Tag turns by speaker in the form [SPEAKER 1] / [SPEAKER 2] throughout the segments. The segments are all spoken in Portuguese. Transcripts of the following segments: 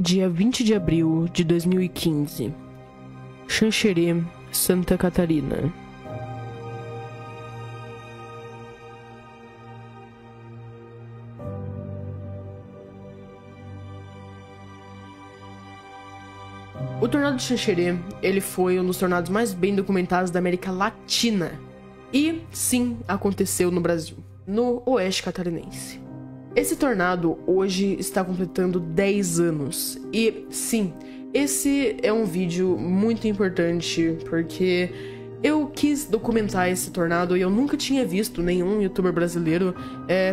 [SPEAKER 1] Dia 20 de abril de 2015. Xanxerê, Santa Catarina. O tornado de Xanxerê, ele foi um dos tornados mais bem documentados da América Latina. E, sim, aconteceu no Brasil, no oeste catarinense. Esse tornado hoje está completando 10 anos. E, sim, esse é um vídeo muito importante porque eu quis documentar esse tornado e eu nunca tinha visto nenhum youtuber brasileiro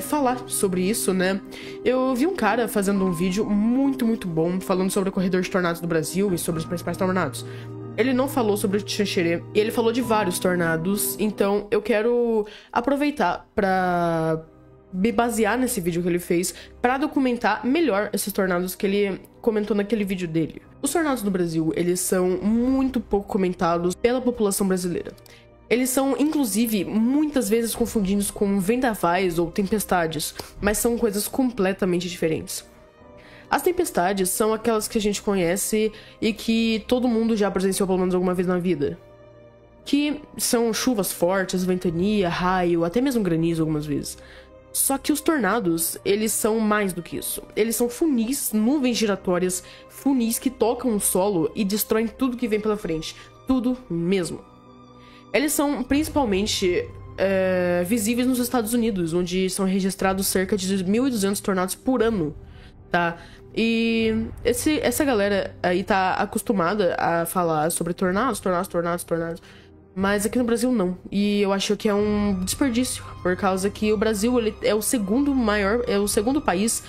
[SPEAKER 1] falar sobre isso, né? Eu vi um cara fazendo um vídeo muito bom falando sobre o corredor de tornados do Brasil e sobre os principais tornados. Ele não falou sobre o Xanxerê, e ele falou de vários tornados, então eu quero aproveitar pra me basear nesse vídeo que ele fez pra documentar melhor esses tornados que ele comentou naquele vídeo dele. Os tornados no Brasil, eles são muito pouco comentados pela população brasileira. Eles são, inclusive, muitas vezes confundidos com vendavais ou tempestades, mas são coisas completamente diferentes. As tempestades são aquelas que a gente conhece e que todo mundo já presenciou pelo menos alguma vez na vida. Que são chuvas fortes, ventania, raio, até mesmo granizo algumas vezes. Só que os tornados, eles são mais do que isso. Eles são funis, nuvens giratórias, funis que tocam o solo e destroem tudo que vem pela frente. Tudo mesmo. Eles são principalmente visíveis nos Estados Unidos, onde são registrados cerca de 1.200 tornados por ano, tá? E essa galera aí tá acostumada a falar sobre tornados. Mas aqui no Brasil não. E eu acho que é um desperdício, por causa que o Brasil ele é o segundo país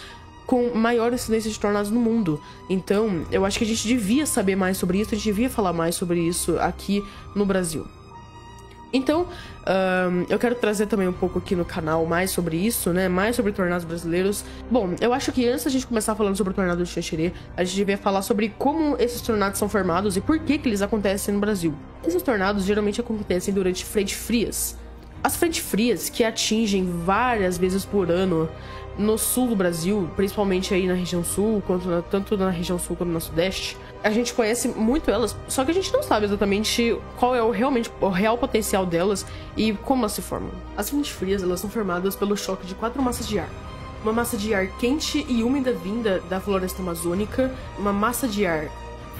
[SPEAKER 1] com maior incidência de tornados no mundo. Então, eu acho que a gente devia saber mais sobre isso, a gente devia falar mais sobre isso aqui no Brasil. Então, eu quero trazer também um pouco aqui no canal mais sobre isso, né? Mais sobre tornados brasileiros. Bom, eu acho que antes da gente começar falando sobre o tornado de Xanxerê, a gente devia falar sobre como esses tornados são formados e por que eles acontecem no Brasil. Esses tornados geralmente acontecem durante frentes frias. As frentes frias, que atingem várias vezes por ano no sul do Brasil, principalmente aí na região sul, tanto na região sul quanto na sudeste, a gente conhece muito elas, só que a gente não sabe exatamente qual é o real potencial delas e como elas se formam. As frentes frias, elas são formadas pelo choque de 4 massas de ar. Uma massa de ar quente e úmida vinda da floresta amazônica, uma massa de ar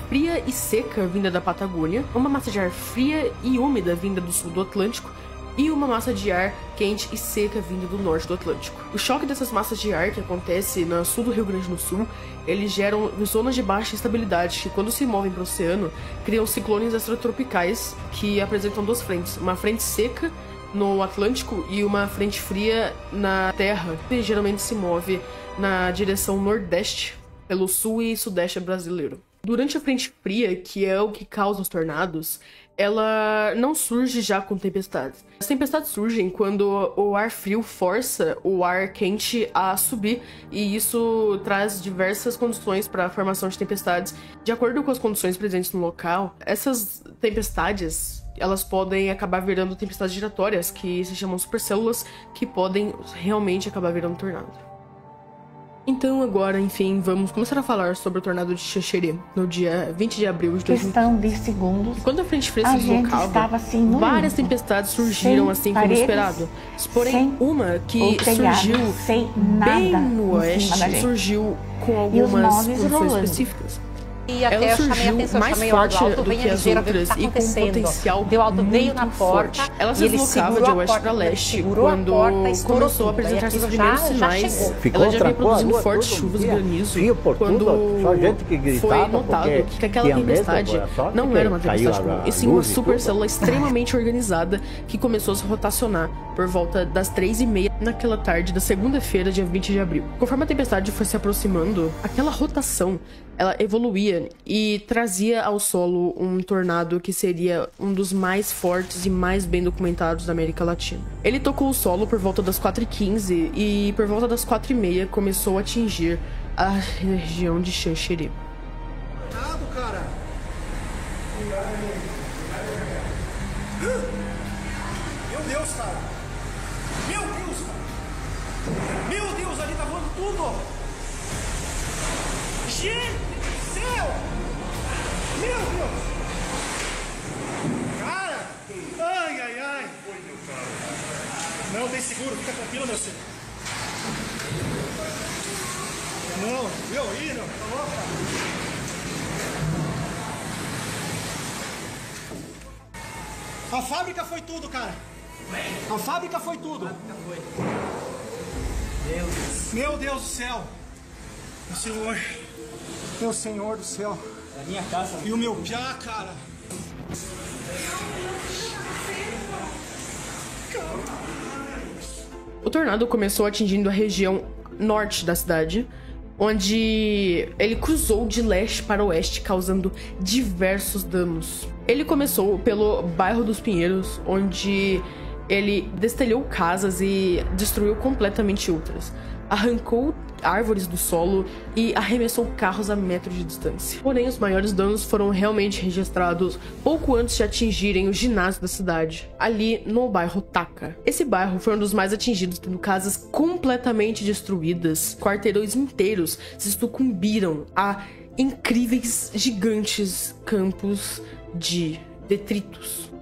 [SPEAKER 1] fria e seca vinda da Patagônia, uma massa de ar fria e úmida vinda do sul do Atlântico, e uma massa de ar quente e seca vinda do norte do Atlântico. O choque dessas massas de ar que acontece no sul do Rio Grande do Sul, eles geram zonas de baixa estabilidade que, quando se movem para o oceano, criam ciclones extratropicais que apresentam duas frentes, uma frente seca no Atlântico e uma frente fria na Terra, que geralmente se move na direção nordeste, pelo sul e sudeste brasileiro. Durante a frente fria, que é o que causa os tornados, ela não surge já com tempestades. As tempestades surgem quando o ar frio força o ar quente a subir, e isso traz diversas condições para a formação de tempestades. De acordo com as condições presentes no local, essas tempestades, elas podem acabar virando tempestades giratórias, que se chamam supercélulas, que podem realmente acabar virando tornado. Então agora, enfim, vamos começar a falar sobre o tornado de Xanxerê, no dia 20 de abril de 2015.
[SPEAKER 2] Questão de segundos.
[SPEAKER 1] Quando a frente fria se deslocava,
[SPEAKER 2] assim,
[SPEAKER 1] várias tempestades surgiram assim como esperado. Porém, uma que surgiu bem no oeste, surgiu com algumas condições específicas.
[SPEAKER 3] E até
[SPEAKER 1] ela
[SPEAKER 3] eu chamei a
[SPEAKER 1] surgiu
[SPEAKER 3] atenção,
[SPEAKER 1] mais
[SPEAKER 3] chamei o
[SPEAKER 1] forte
[SPEAKER 3] alto,
[SPEAKER 1] do
[SPEAKER 3] venha
[SPEAKER 1] que as
[SPEAKER 3] ligeiro, ver o que
[SPEAKER 1] outras
[SPEAKER 3] tá
[SPEAKER 1] e com um
[SPEAKER 3] acontecendo.
[SPEAKER 1] potencial
[SPEAKER 3] Deu alto, veio
[SPEAKER 1] muito
[SPEAKER 3] na porta,
[SPEAKER 1] forte. Ela se
[SPEAKER 3] e ele
[SPEAKER 1] deslocava de
[SPEAKER 3] segurou a
[SPEAKER 1] oeste
[SPEAKER 3] porta,
[SPEAKER 1] para leste
[SPEAKER 3] segurou a
[SPEAKER 1] quando
[SPEAKER 3] porta, estourou
[SPEAKER 1] começou a
[SPEAKER 3] tudo.
[SPEAKER 1] apresentar
[SPEAKER 3] Aí
[SPEAKER 1] seus
[SPEAKER 3] aquilo
[SPEAKER 1] primeiros
[SPEAKER 3] já
[SPEAKER 1] sinais.
[SPEAKER 3] chegou.
[SPEAKER 1] Ela já vinha produzindo fortes chuvas e granizo quando foi notado que aquela tempestade não era uma tempestade comum, e sim uma supercélula extremamente organizada que começou a se rotacionar por volta das 3h30 naquela tarde da segunda-feira, dia 20 de abril. Conforme a tempestade foi se aproximando, aquela rotação ela evoluía e trazia ao solo um tornado que seria um dos mais fortes e mais bem documentados da América Latina. Ele tocou o solo por volta das 4h15 e por volta das 4h30 começou a atingir a região de Xanxerê.
[SPEAKER 4] Tornado, cara! Meu Deus, cara! Meu Deus, cara! Meu Deus, ali tá voando tudo! Gente! Meu Deus! Cara! Ai, ai, ai! Foi, meu cara. Não, tem seguro, fica tranquilo, meu senhor. Não, viu aí, não? Tá louco, cara? A fábrica foi tudo, cara. A fábrica foi tudo. Meu Deus do céu. Meu Senhor do céu.
[SPEAKER 2] Da minha casa.
[SPEAKER 4] E o meu piá, cara.
[SPEAKER 1] O tornado começou atingindo a região norte da cidade, onde ele cruzou de leste para oeste, causando diversos danos. Ele começou pelo bairro dos Pinheiros, onde ele destelhou casas e destruiu completamente outras. Arrancou árvores do solo e arremessou carros a metros de distância. Porém, os maiores danos foram realmente registrados pouco antes de atingirem o ginásio da cidade, ali no bairro Taka. Esse bairro foi um dos mais atingidos, tendo casas completamente destruídas. Quarteirões inteiros se sucumbiram a incríveis, gigantes campos de detritos.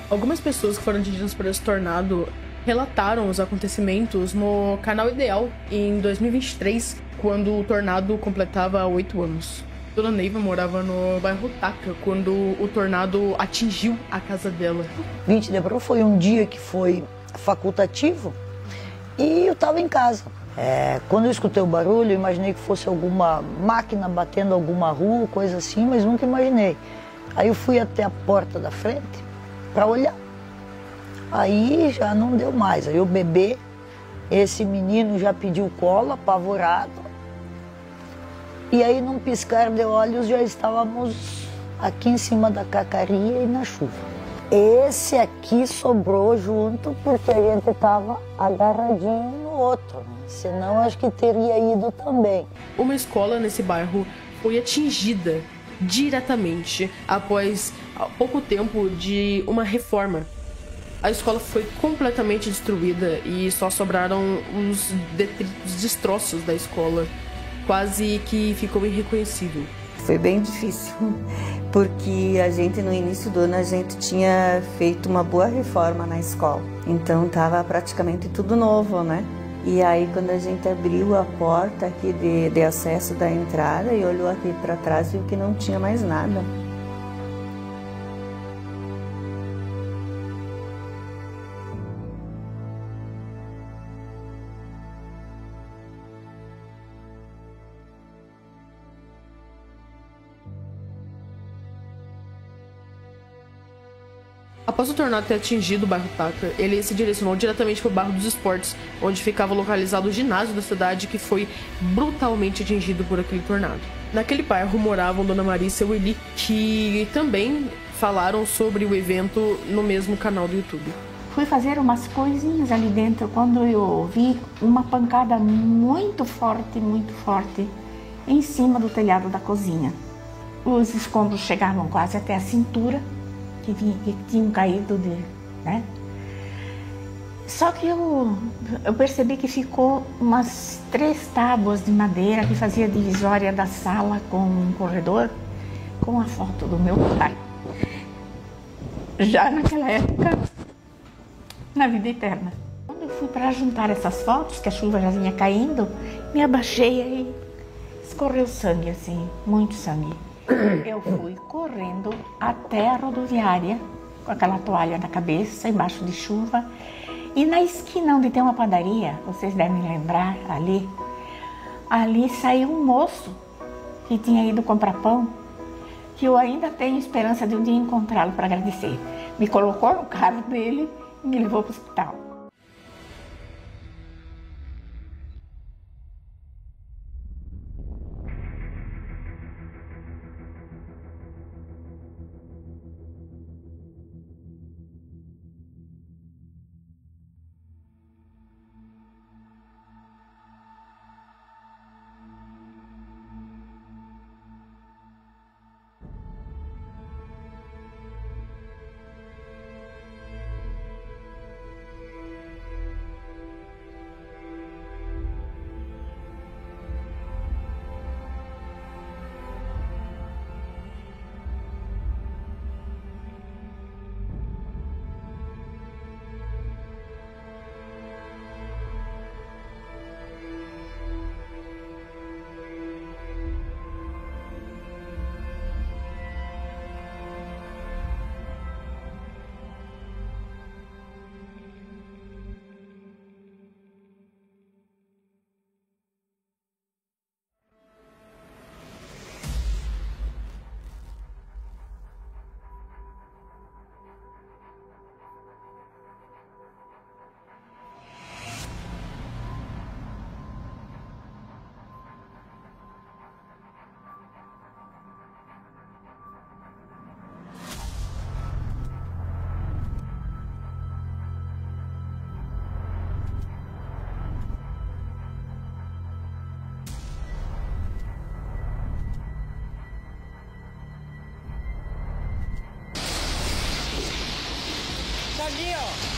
[SPEAKER 1] Algumas pessoas que foram atingidas por esse tornado relataram os acontecimentos no canal Ideal em 2023, quando o tornado completava 8 anos. Dona Neiva morava no bairro Taka quando o tornado atingiu a casa dela.
[SPEAKER 3] 20 de abril foi um dia que foi facultativo e eu estava em casa. Quando eu escutei o barulho, eu imaginei que fosse alguma máquina batendo alguma rua, coisa assim, mas nunca imaginei. Aí eu fui até a porta da frente para olhar. Aí já não deu mais. Aí o bebê, esse menino já pediu cola, apavorado. E aí, num piscar de olhos, já estávamos aqui em cima da cacaria e na chuva. Esse aqui sobrou junto porque a gente estava agarradinho no outro. Senão, acho que teria ido também.
[SPEAKER 1] Uma escola nesse bairro foi atingida diretamente após pouco tempo de uma reforma. A escola foi completamente destruída e só sobraram os detritos, destroços da escola. Quase que ficou irreconhecível.
[SPEAKER 5] Foi bem difícil, porque a gente no início do ano a gente tinha feito uma boa reforma na escola. Então estava praticamente tudo novo, né? E aí quando a gente abriu a porta aqui de acesso da entrada e olhou aqui para trás, viu que não tinha mais nada.
[SPEAKER 1] Após o tornado ter atingido o bairro Taka, ele se direcionou diretamente para o bairro dos Esportes, onde ficava localizado o ginásio da cidade, que foi brutalmente atingido por aquele tornado. Naquele bairro moravam Dona Maria e seu Eli, que também falaram sobre o evento no mesmo canal do YouTube.
[SPEAKER 6] Fui fazer umas coisinhas ali dentro quando eu ouvi uma pancada muito forte, em cima do telhado da cozinha. Os escombros chegavam quase até a cintura, que tinham caído, né? Só que eu percebi que ficou umas 3 tábuas de madeira que fazia divisória da sala com um corredor, com a foto do meu pai. Já naquela época, na vida eterna. Quando eu fui para juntar essas fotos, que a chuva já vinha caindo, me abaixei e escorreu sangue, assim, muito sangue. Eu fui correndo até a rodoviária, com aquela toalha na cabeça, embaixo de chuva. E na esquina onde tem uma padaria, vocês devem lembrar, ali saiu um moço que tinha ido comprar pão, que eu ainda tenho esperança de um dia encontrá-lo para agradecer. Me colocou no carro dele e me levou para o hospital.
[SPEAKER 2] Ali, ó.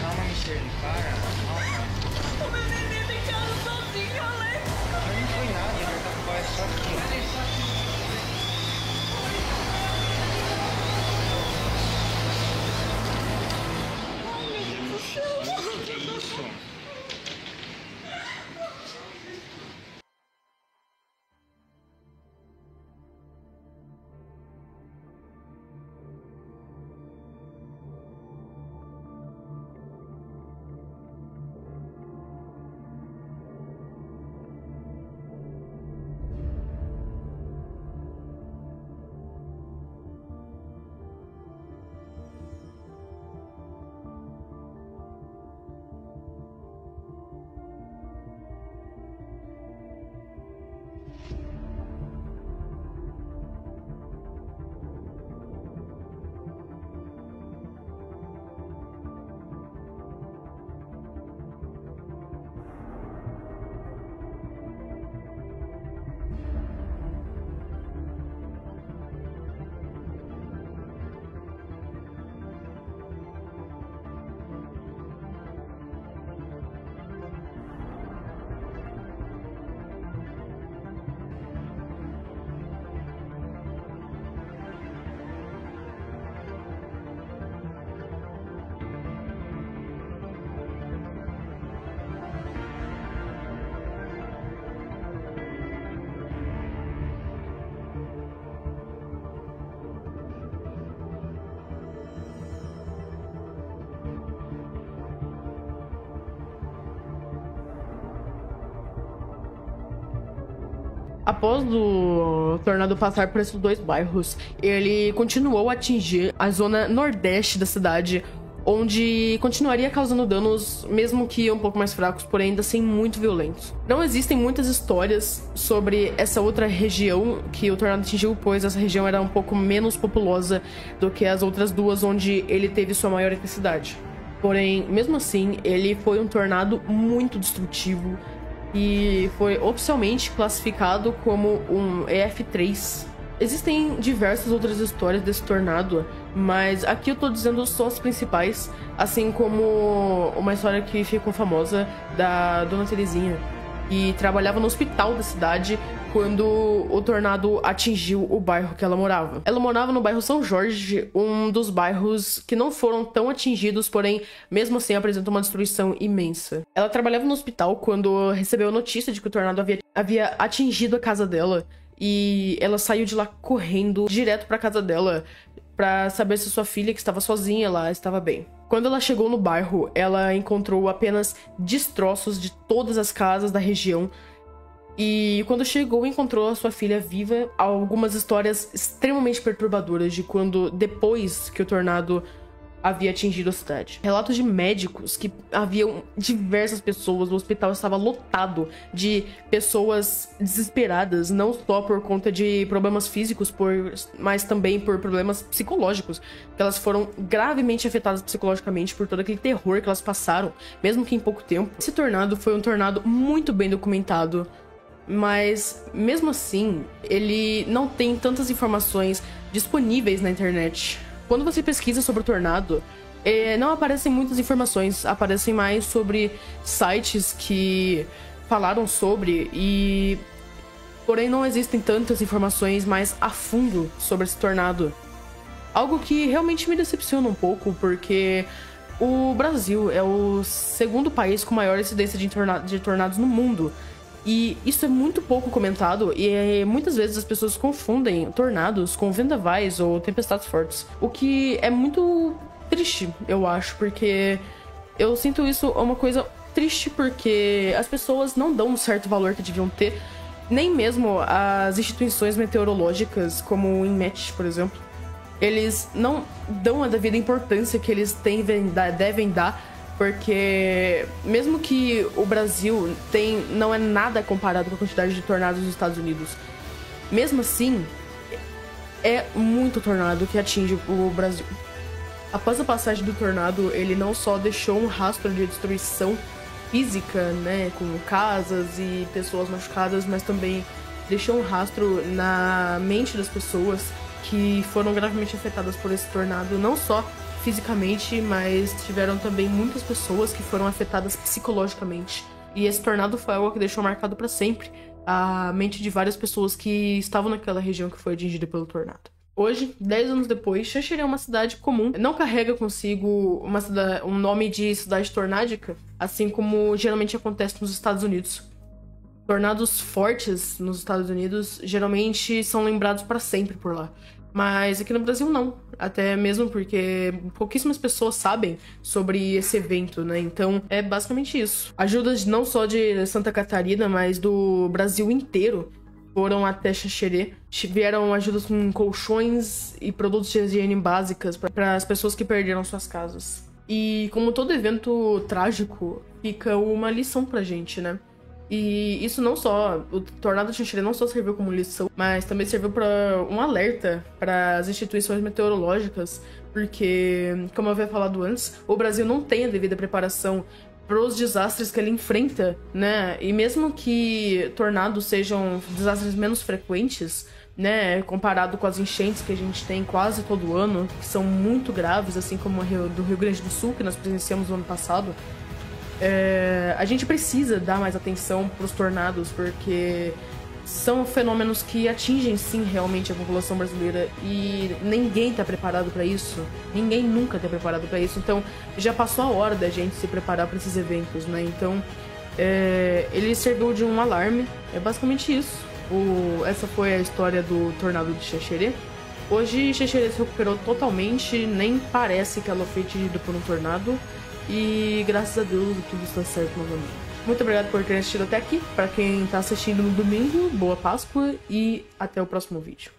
[SPEAKER 2] Calma, Michele, para. Calma. O meu neném ficando sozinho, Alex. Não foi nada, ele tá com voz só aqui. Que isso?
[SPEAKER 1] Após o tornado passar por esses dois bairros, ele continuou a atingir a zona nordeste da cidade, onde continuaria causando danos, mesmo que um pouco mais fracos, porém ainda assim muito violentos. Não existem muitas histórias sobre essa outra região que o tornado atingiu, pois essa região era um pouco menos populosa do que as outras duas onde ele teve sua maior intensidade. Porém, mesmo assim, ele foi um tornado muito destrutivo e foi oficialmente classificado como um EF3. Existem diversas outras histórias desse tornado, mas aqui eu tô dizendo só as principais, assim como uma história que ficou famosa da Dona Terezinha, que trabalhava no hospital da cidade quando o tornado atingiu o bairro que ela morava. Ela morava no bairro São Jorge, um dos bairros que não foram tão atingidos, porém, mesmo assim, apresentam uma destruição imensa. Ela trabalhava no hospital quando recebeu a notícia de que o tornado havia atingido a casa dela, e ela saiu de lá correndo direto pra casa dela pra saber se sua filha, que estava sozinha lá, estava bem. Quando ela chegou no bairro, ela encontrou apenas destroços de todas as casas da região. E quando chegou, encontrou a sua filha viva. Algumas histórias extremamente perturbadoras de quando, depois que o tornado havia atingido a cidade. Relatos de médicos que haviam diversas pessoas, o hospital estava lotado de pessoas desesperadas, não só por conta de problemas físicos, mas também por problemas psicológicos, que elas foram gravemente afetadas psicologicamente por todo aquele terror que elas passaram, mesmo que em pouco tempo. Esse tornado foi um tornado muito bem documentado, mas mesmo assim, ele não tem tantas informações disponíveis na internet. Quando você pesquisa sobre o tornado, não aparecem muitas informações, aparecem mais sobre sites que falaram sobre, porém não existem tantas informações mais a fundo sobre esse tornado. Algo que realmente me decepciona um pouco, porque o Brasil é o segundo país com maior incidência de tornados no mundo. E isso é muito pouco comentado e muitas vezes as pessoas confundem tornados com vendavais ou tempestades fortes. O que é muito triste, eu acho, porque eu sinto isso uma coisa triste porque as pessoas não dão um certo valor que deviam ter, nem mesmo as instituições meteorológicas, como o INMET, por exemplo. Eles não dão a devida importância que eles devem dar, porque mesmo que o Brasil não é nada comparado com a quantidade de tornados dos Estados Unidos, mesmo assim, é muito tornado que atinge o Brasil. Após a passagem do tornado, ele não só deixou um rastro de destruição física, né, com casas e pessoas machucadas, mas também deixou um rastro na mente das pessoas que foram gravemente afetadas por esse tornado, não só fisicamente, mas tiveram também muitas pessoas que foram afetadas psicologicamente. E esse tornado foi algo que deixou marcado para sempre a mente de várias pessoas que estavam naquela região que foi atingida pelo tornado. Hoje, 10 anos depois, Xanxerê é uma cidade comum, não carrega consigo um nome de cidade tornádica, assim como geralmente acontece nos Estados Unidos. Tornados fortes nos Estados Unidos geralmente são lembrados para sempre por lá. Mas aqui no Brasil não, até mesmo porque pouquíssimas pessoas sabem sobre esse evento, né? Então é basicamente isso. Ajudas não só de Santa Catarina, mas do Brasil inteiro foram até Xanxerê. Vieram ajudas com colchões e produtos de higiene básicas para as pessoas que perderam suas casas. E como todo evento trágico, fica uma lição pra gente, né? E isso não só, o tornado de Xanxerê não só serviu como lição, mas também serviu para um alerta para as instituições meteorológicas, porque, como eu havia falado antes, o Brasil não tem a devida preparação para os desastres que ele enfrenta, né? E mesmo que tornados sejam desastres menos frequentes, né, comparado com as enchentes que a gente tem quase todo ano, que são muito graves, assim como a do Rio Grande do Sul, que nós presenciamos no ano passado, a gente precisa dar mais atenção para os tornados, porque são fenômenos que atingem sim realmente a população brasileira e ninguém está preparado para isso, ninguém nunca está preparado para isso. Então já passou a hora da gente se preparar para esses eventos, né? Então ele serviu de um alarme, é basicamente isso. Essa foi a história do tornado de Xanxerê. Hoje Xanxerê se recuperou totalmente, nem parece que ela foi atingida por um tornado. E graças a Deus tudo está certo novamente. Muito obrigado por ter assistido até aqui. Para quem está assistindo no domingo, boa Páscoa e até o próximo vídeo.